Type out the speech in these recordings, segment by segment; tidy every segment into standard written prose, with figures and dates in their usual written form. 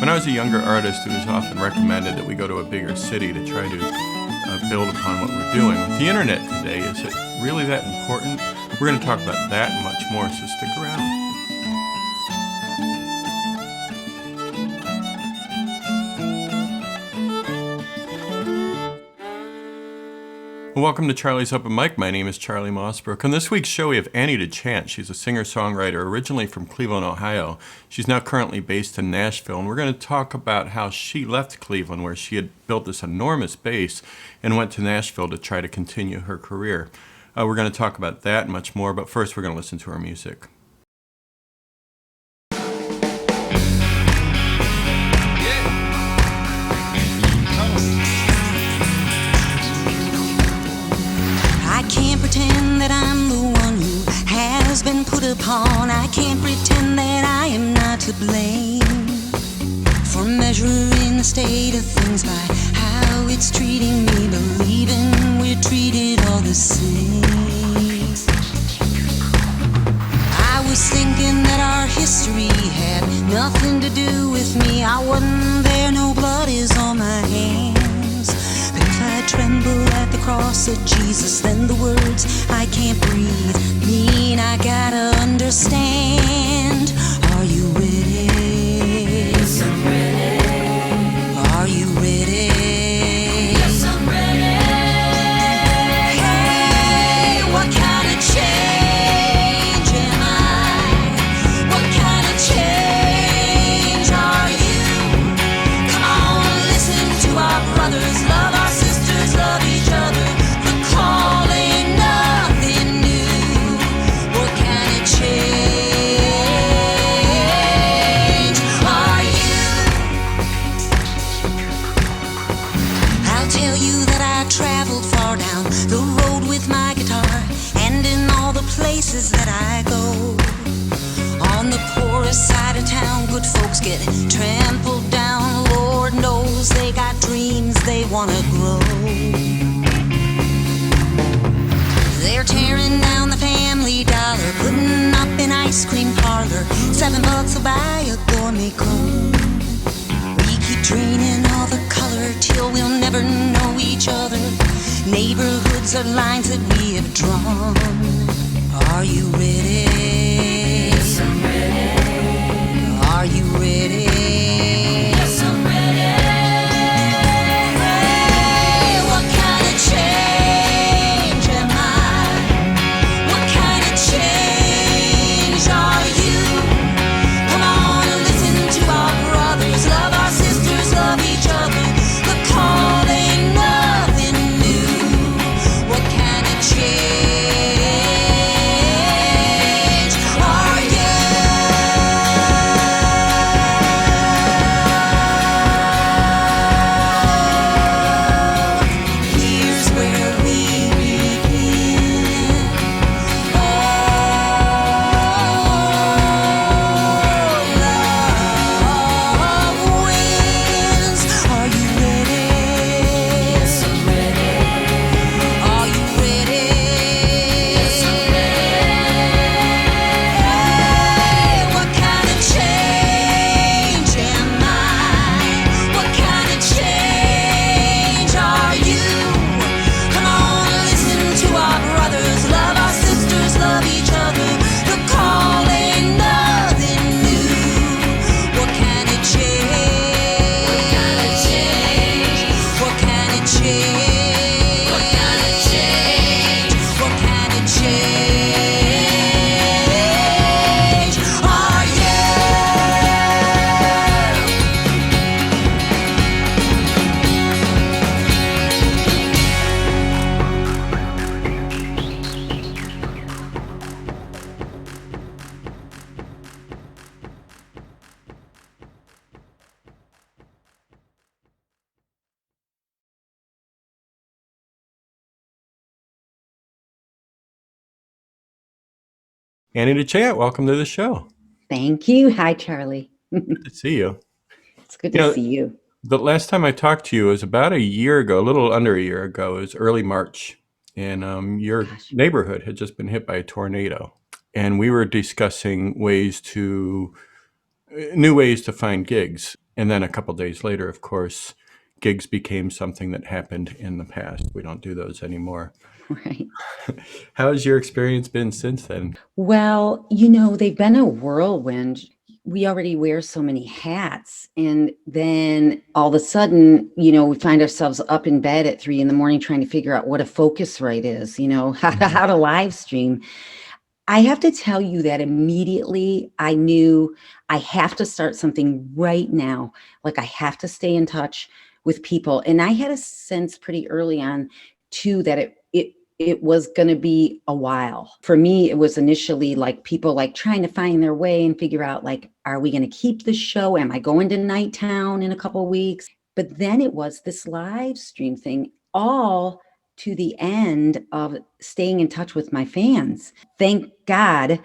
When I was a younger artist, it was often recommended that we go to a bigger city to try to build upon what we're doing. With the internet today, is it really that important? We're going to talk about that and much more, so stick around. Welcome to Charlie's Open Mic. My name is Charlie Mosbrook. On this week's show, we have Annie DeChant. She's a singer-songwriter originally from Cleveland, Ohio. She's now currently based in Nashville, and we're going to talk about how she left Cleveland, where she had built this enormous base, and went to Nashville to try to continue her career. We're going to talk about that and much more, but first we're going to listen to her music. I can't pretend that I'm the one who has been put upon. I can't pretend that I am not to blame for measuring the state of things by how it's treating me, believing we're treated all the same. I was thinking that our history had nothing to do with me. I wasn't there, no blood is on my hands. But if I tremble at the cross of Jesus, then the words I can't breathe mean I gotta understand. Are you ready? Yes, I'm ready. Are you ready? Yes, I'm ready. Hey, what kind of change am I? What kind of change are you? Come on, listen to our brothers, love our sisters, love each other. The call ain't nothing new. What kind of change are you? I'll tell you that I traveled far down the road with my guitar, and in all the places that I go. On the poorest side of town, good folks get trampled down. Lord knows they got dreams they wanna grow. They're tearing down the Family Dollar, putting up an ice cream parlor. $7 will buy a gourmet cone. We keep draining all the color till we'll never know each other. Neighborhoods are lines that we have drawn. Are you ready? Yes, I'm ready. Are you ready? Yes, I'm ready. Hey, what kind of change am I? What kind of change are you? Come on and listen to our brothers, love our sisters, love each other. The call ain't nothing new. What kind of change are you? Here's where we begin. Oh, love wins. Are you ready? Yes, I'm ready. Are you ready? Yes, I'm ready. Hey, what kind of change am I? What kind of change are you? Come on, listen to our brothers, love our sisters, love each other. The call ain't nothing new. What kind of change? What kind of change? What kind of change? What kind of change? What kind of change are you? Annie DeChant, welcome to the show. Thank you. Hi, Charlie. Good to see you. It's good You know, to see you. The last time I talked to you was about a year ago, a little under a year ago. It was early March, and your neighborhood had just been hit by a tornado. And we were discussing new ways to find gigs. And then a couple days later, of course, gigs became something that happened in the past. We don't do those anymore. Right. How has your experience been since then? Well, they've been a whirlwind. We already wear so many hats. And then all of a sudden, we find ourselves up in bed at 3 a.m. trying to figure out what a Focusrite is, how to live stream. I have to tell you that immediately I knew I have to start something right now. Like I have to stay in touch with people. And I had a sense pretty early on too that it was going to be a while. For me, it was initially like people like trying to find their way and figure out like, are we going to keep the show? Am I going to Night Town in a couple of weeks? But then it was this live stream thing, all to the end of staying in touch with my fans. Thank God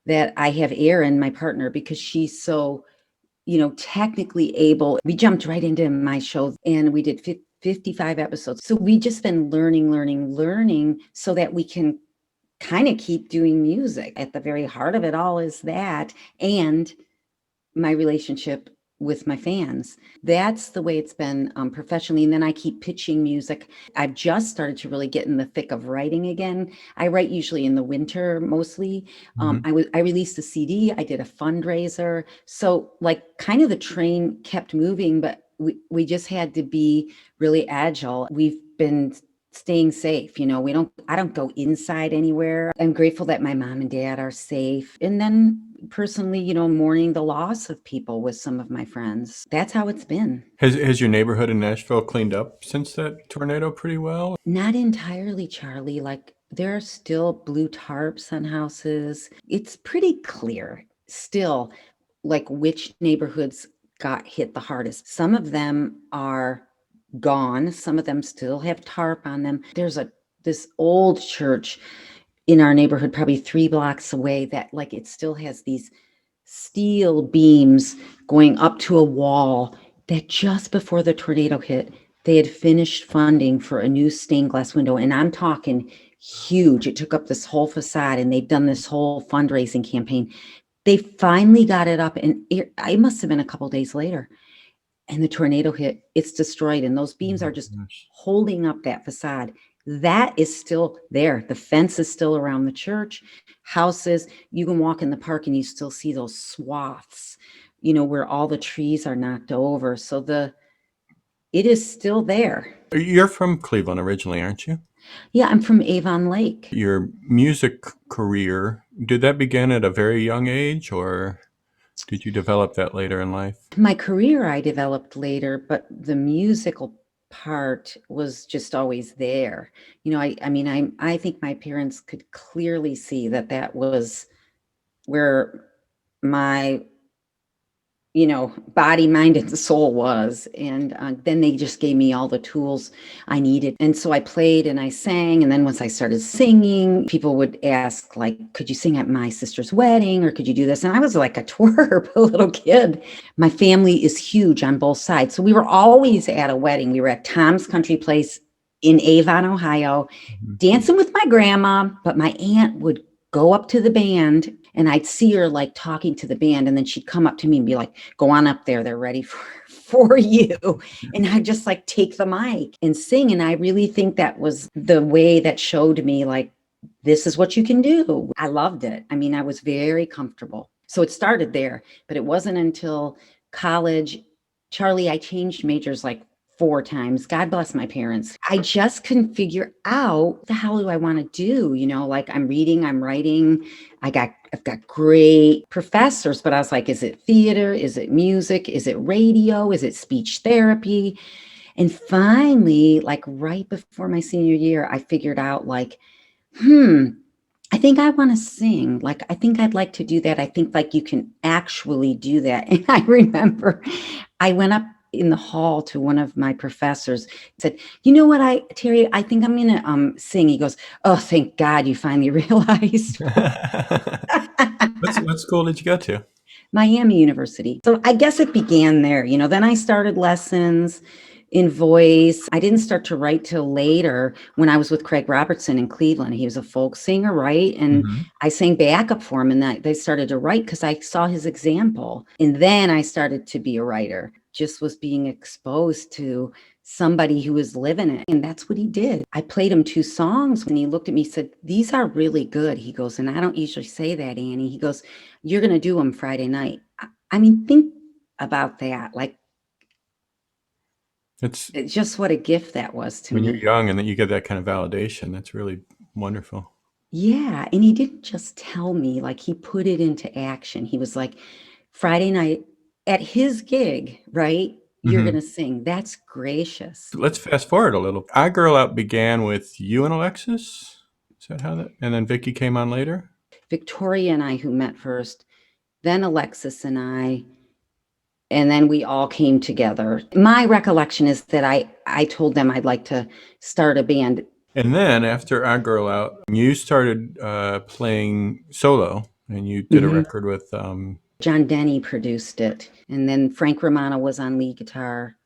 that I have Erin, my partner, because she's so, technically able. We jumped right into my show and we did 55 episodes. So we just been learning so that we can kind of keep doing music. At the very heart of it all is that, and my relationship with my fans. That's the way it's been professionally. And then I keep pitching music. I've just started to really get in the thick of writing again. I write usually in the winter mostly. I released a CD. I did a fundraiser. So like kind of the train kept moving, but we just had to be really agile. We've been staying safe. I don't go inside anywhere. I'm grateful that my mom and dad are safe. And then personally, mourning the loss of people with some of my friends. That's how it's been. Has your neighborhood in Nashville cleaned up since that tornado pretty well? Not entirely, Charlie. Like there are still blue tarps on houses. It's pretty clear still, like which neighborhoods got hit the hardest. Some of them are gone. Some of them still have tarp on them. There's this old church in our neighborhood, probably 3 blocks away, that like it still has these steel beams going up to a wall that just before the tornado hit, they had finished funding for a new stained glass window. And I'm talking huge. It took up this whole facade and they've done this whole fundraising campaign. They finally got it up and it must have been a couple of days later. And the tornado hit, it's destroyed. And those beams are just holding up that facade. That is still there. The fence is still around the church. Houses, you can walk in the park and you still see those swaths, where all the trees are knocked over. So it is still there. You're from Cleveland originally, aren't you? Yeah, I'm from Avon Lake. Your music career, did that begin at a very young age or did you develop that later in life? My career I developed later, but the musical part was just always there. I think my parents could clearly see that was where my body, mind, and soul was. And then they just gave me all the tools I needed. And so I played and I sang. And then once I started singing, people would ask, like, could you sing at my sister's wedding or could you do this? And I was like a twerp, a little kid. My family is huge on both sides. So we were always at a wedding. We were at Tom's Country Place in Avon, Ohio, dancing with my grandma. But my aunt would go up to the band and I'd see her like talking to the band. And then she'd come up to me and be like, go on up there. They're ready for you. And I'd just like take the mic and sing. And I really think that was the way that showed me like, this is what you can do. I loved it. I was very comfortable. So it started there, but it wasn't until college. Charlie, I changed majors like 4 times. God bless my parents. I just couldn't figure out what the hell do I want to do? Like I'm reading, I'm writing. I've got great professors, but I was like, is it theater? Is it music? Is it radio? Is it speech therapy? And finally, like right before my senior year, I figured out like, I think I want to sing. Like, I think I'd like to do that. I think like you can actually do that. And I remember I went up in the hall to one of my professors, said, you know what, Terry, I think I'm going to sing. He goes, oh, thank God you finally realized. What school did you go to? Miami University. So I guess it began there. Then I started lessons in voice. I didn't start to write till later when I was with Craig Robertson in Cleveland. He was a folk singer, right? And I sang backup for him and they started to write because I saw his example. And then I started to be a writer. just was being exposed to somebody who was living it. And that's what he did. I played him 2 songs and he looked at me and said, "These are really good." He goes, "And I don't usually say that, Annie." He goes, "You're going to do them Friday night." I mean, think about that. Like, It's it's just what a gift that was to when you're me. young and that you get that kind of validation. That's really wonderful. Yeah, and he didn't just tell me, like, he put it into action. He was like, "Friday night at his gig, right? You're Hmm. gonna sing." That's gracious. Let's fast forward a little. I Girl Out began with you and Alexis. Is that how that? And then Vicky came on later. Victoria and I who met first, then Alexis and I, and then we all came together. My recollection is that I told them I'd like to start a band. And then after I Girl Out, you started playing solo, and you did a Mhm. record with. John Denny produced it, and then Frank Romano was on lead guitar,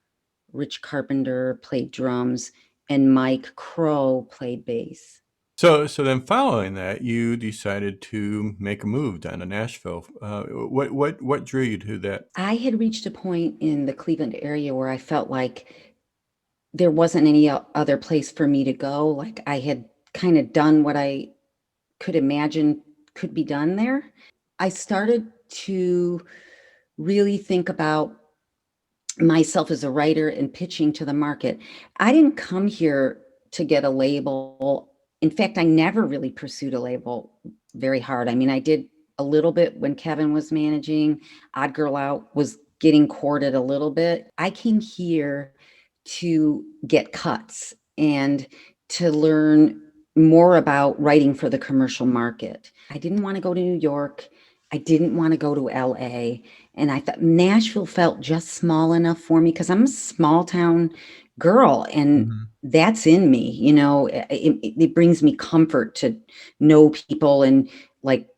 Rich Carpenter played drums, and Mike Crow played bass. So then following that, you decided to make a move down to Nashville. What drew you to that? I had reached a point in the Cleveland area where I felt like there wasn't any other place for me to go. Like, I had kind of done what I could imagine could be done there. I started to really think about myself as a writer and pitching to the market. I didn't come here to get a label. In fact, I never really pursued a label very hard. I mean, I did a little bit when Kevin was managing. Odd Girl Out was getting courted a little bit. I came here to get cuts and to learn more about writing for the commercial market. I didn't want to go to New York. I didn't want to go to LA. And I thought Nashville felt just small enough for me because I'm a small town girl and Mhm. that's in me. It brings me comfort to know people and like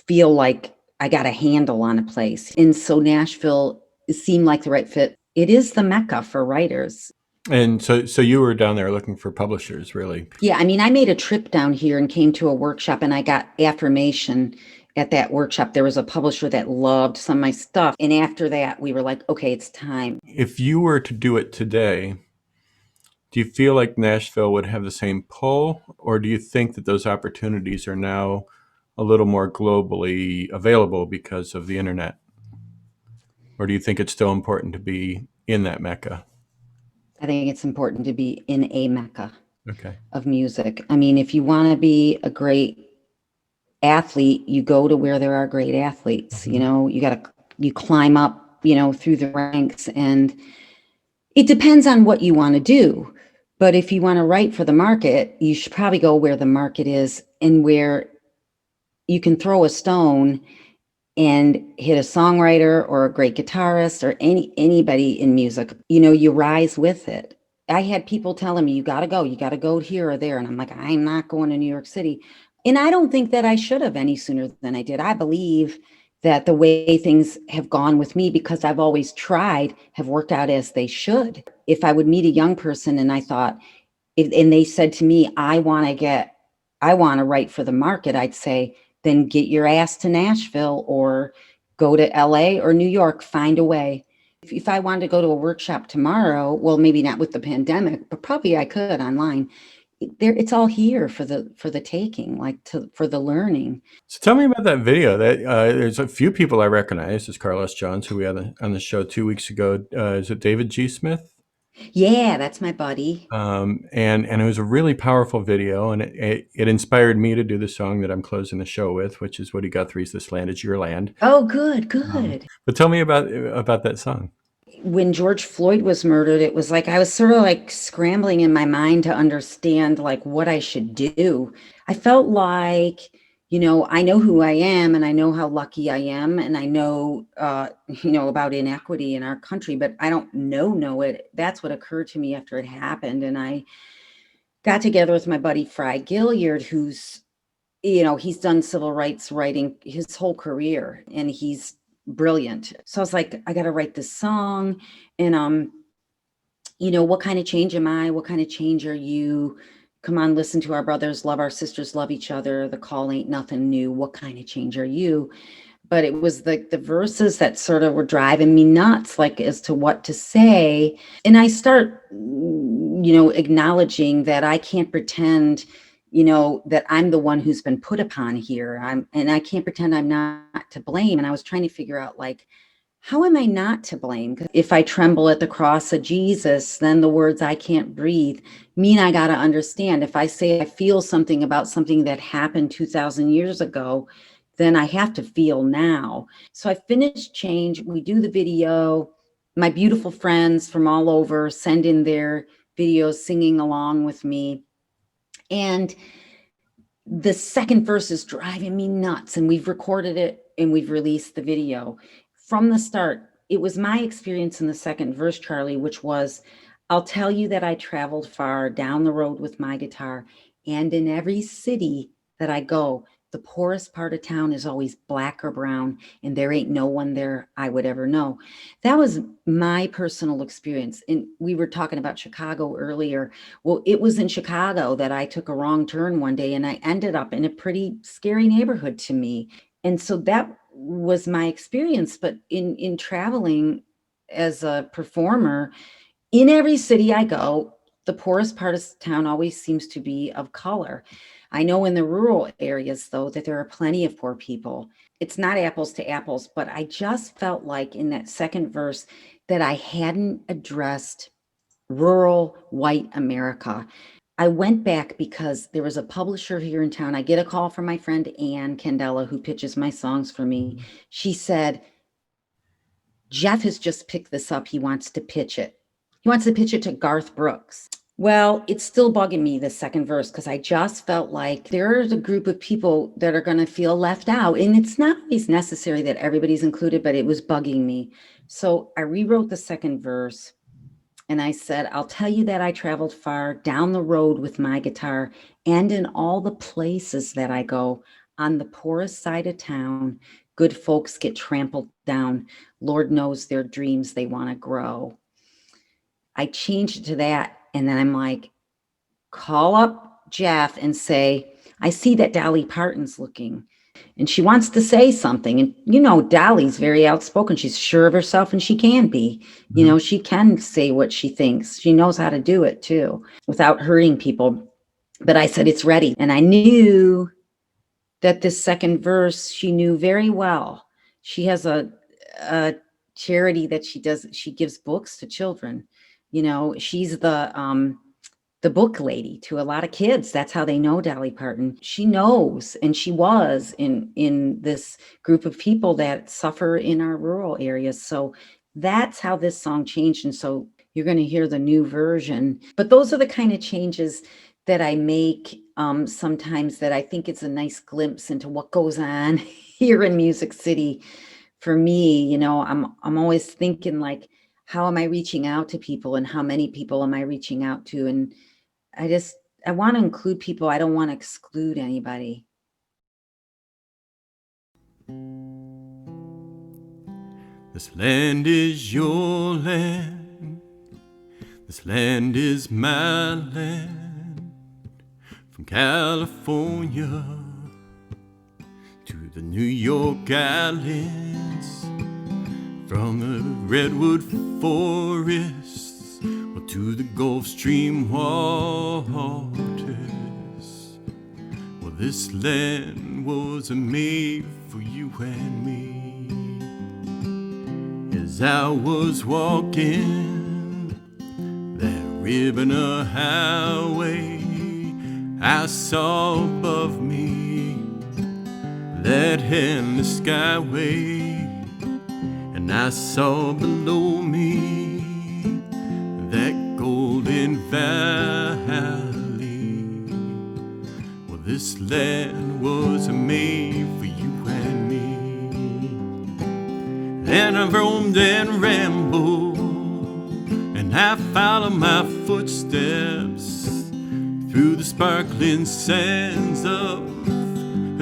feel like I got a handle on a place. And so Nashville seemed like the right fit. It is the Mecca for writers. And so you were down there looking for publishers, really. Yeah, I mean, I made a trip down here and came to a workshop and I got affirmation at that workshop. There was a publisher that loved some of my stuff. And after that, we were like, okay, it's time. If you were to do it today, do you feel like Nashville would have the same pull, or do you think that those opportunities are now a little more globally available because of the internet? Or do you think it's still important to be in that Mecca? I think it's important to be in a Mecca Okay. of music. I mean, if you want to be a great athlete, you go to where there are great athletes. Mhm. You climb up, through the ranks, and it depends on what you want to do. But if you want to write for the market, you should probably go where the market is and where you can throw a stone and hit a songwriter or a great guitarist or anybody in music. You rise with it. I had people telling me, you got to go here or there. And I'm like, I'm not going to New York City. And I don't think that I should have any sooner than I did. I believe that the way things have gone with me, because I've always tried, have worked out as they should. If I would meet a young person and I thought, and they said to me, I want to write for the market, I'd say, then get your ass to Nashville or go to LA or New York, find a way. If I wanted to go to a workshop tomorrow, well, maybe not with the pandemic, but probably I could online. It's all here for the taking, for the learning. So tell me about that video. That there's a few people I recognize. There's Carlos Johns, who we had on the show 2 weeks ago. Is it David G. Smith? Yeah, that's my buddy. And it was a really powerful video, and it inspired me to do the song that I'm closing the show with, which is Woody Guthrie's "This Land Is Your Land." Oh, good. But tell me about that song. When George Floyd was murdered, it was like I was sort of like scrambling in my mind to understand like what I should do. I felt like, I know who I am and I know how lucky I am and I know, about inequity in our country, but I don't know it. That's what occurred to me after it happened. And I got together with my buddy Fry Gilliard, who's he's done civil rights writing his whole career and he's brilliant. So I was like, I got to write this song. And, what kind of change am I? What kind of change are you? Come on, listen to our brothers, love our sisters, love each other. The call ain't nothing new. What kind of change are you? but it was the verses that sort of were driving me nuts, like as to what to say. And I start, acknowledging that I can't pretend, that I'm the one who's been put upon here. And I can't pretend I'm not to blame. And I was trying to figure out, like, how am I not to blame? 'Cause if I tremble at the cross of Jesus, then the words "I can't breathe" mean I got to understand. If I say I feel something about something that happened 2,000 years ago, then I have to feel now. So I finished Change. We do the video. My beautiful friends from all over send in their videos singing along with me. And the second verse is driving me nuts. And we've recorded it and we've released the video. From the start, it was my experience in the second verse, Charlie, which was, "I'll tell you that I traveled far down the road with my guitar, and in every city that I go, the poorest part of town is always black or brown, and there ain't no one there I would ever know." That was my personal experience. And we were talking about Chicago earlier. Well, it was in Chicago that I took a wrong turn one day, and I ended up in a pretty scary neighborhood to me. And so that was my experience. But in traveling as a performer, in every city I go, the poorest part of town always seems to be of color. I know in the rural areas, though, that there are plenty of poor people. It's not apples to apples, but I just felt like in that second verse that I hadn't addressed rural white America. I went back because there was a publisher here in town. I get a call from my friend Ann Candela, who pitches my songs for me. She said, "Jeff has just picked this up. He wants to pitch it. He wants to pitch it to Garth Brooks." Well, it's still bugging me, the second verse, because I just felt like there's a group of people that are going to feel left out. And it's not always necessary that everybody's included, but it was bugging me. So I rewrote the second verse. And I said, "I'll tell you that I traveled far down the road with my guitar, and in all the places that I go, on the poorest side of town, good folks get trampled down. Lord knows their dreams they want to grow." I changed it to that. And then I'm like, call up Jeff and say, "I see that Dolly Parton's looking and she wants to say something." And, Dolly's very outspoken. She's sure of herself, and she can be. She can say what she thinks. She knows how to do it too without hurting people. But I said, it's ready. And I knew that this second verse, she knew very well. She has a charity that she does. She gives books to children. She's the book lady to a lot of kids. That's how they know Dolly Parton. She knows, and she was in this group of people that suffer in our rural areas. So that's how this song changed. And so you're going to hear the new version. But those are the kind of changes that I make sometimes, that I think it's a nice glimpse into what goes on here in Music City. For me, I'm always thinking, like, how am I reaching out to people, and how many people am I reaching out to? And I want to include people. I don't want to exclude anybody. This land is your land. This land is my land. From California to the New York Islands, from the redwood forests to the Gulf Stream waters. Well, this land was made for you and me. As I was walking that ribbon of highway, I saw above me that endless skyway, and I saw below me that golden valley. Well, this land was made for you and me. And I roamed and rambled, and I followed my footsteps through the sparkling sands of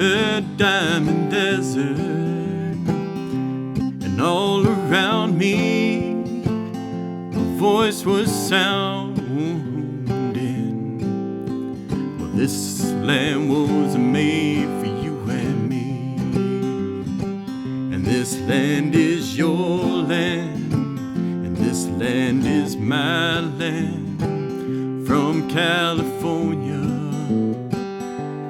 a diamond desert. And all around me a voice was sounding. Well, this land was made for you and me. land is your land, and this land is my land. From California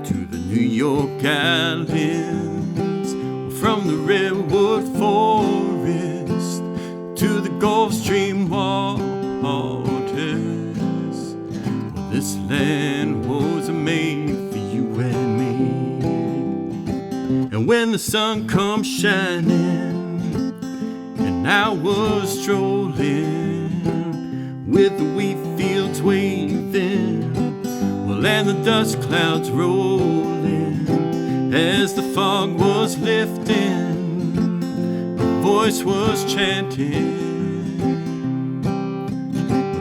to the New York Islands, from the redwood forest to the Gulf Stream waters. Well, this land was made for you and me. And when the sun comes shining and I was strolling with the wheat fields waving, well, and the dust clouds rolling as the fog was lifting, a voice was chanting.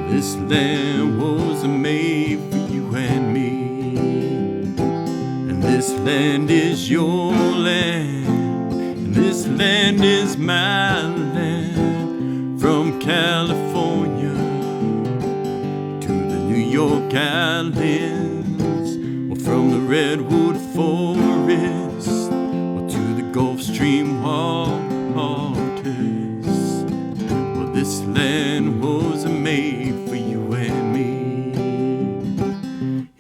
This land was made for you and me, and this land is your land, and this land is my land. From California to the New York Islands, or from the redwood forest, or to the Gulf Stream waters. Well, this land was made for you and me.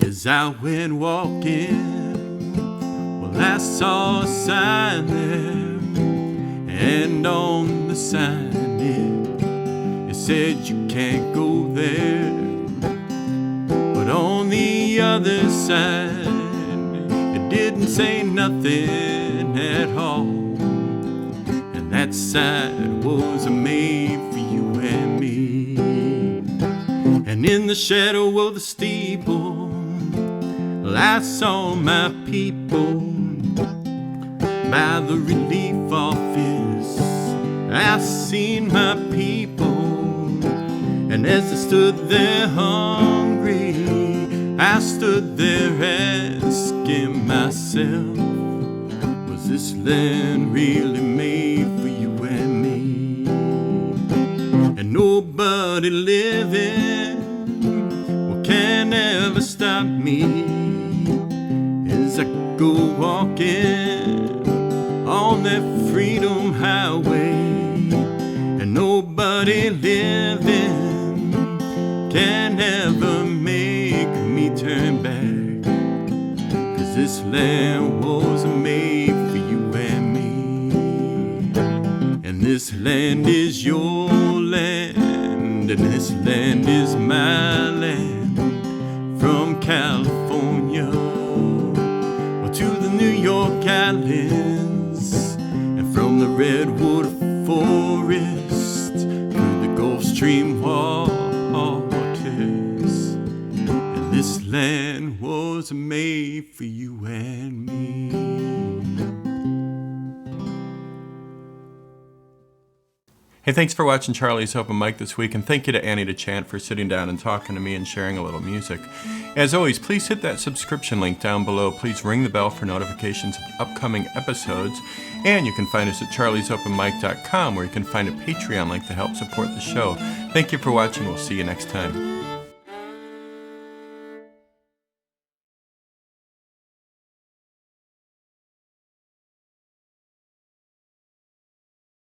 As I went walking, well, I saw a sign there, and on the sign it said you can't go there. But on the other side, it didn't say nothing at all. And that side was made for you and me. And in the shadow of the steeple, well, I saw my people. By the relief office, I seen my people. And as I stood there hungry, I stood there asking myself, was this land really made for you and me? And nobody living, well, can ever stop me as I go walking on that freedom highway. And nobody living can ever make me turn back, 'cause this land was made for you and me. And this land is your land, and this land is my land. From California to the New York Islands, and from the redwood forest to the Gulf Stream waters. And this land was made for you and me. Hey, thanks for watching Charlie's Open Mic this week, and thank you to Annie DeChant for sitting down and talking to me and sharing a little music. As always, please hit that subscription link down below. Please ring the bell for notifications of upcoming episodes. And you can find us at charliesopenmic.com, where you can find a Patreon link to help support the show. Thank you for watching. We'll see you next time.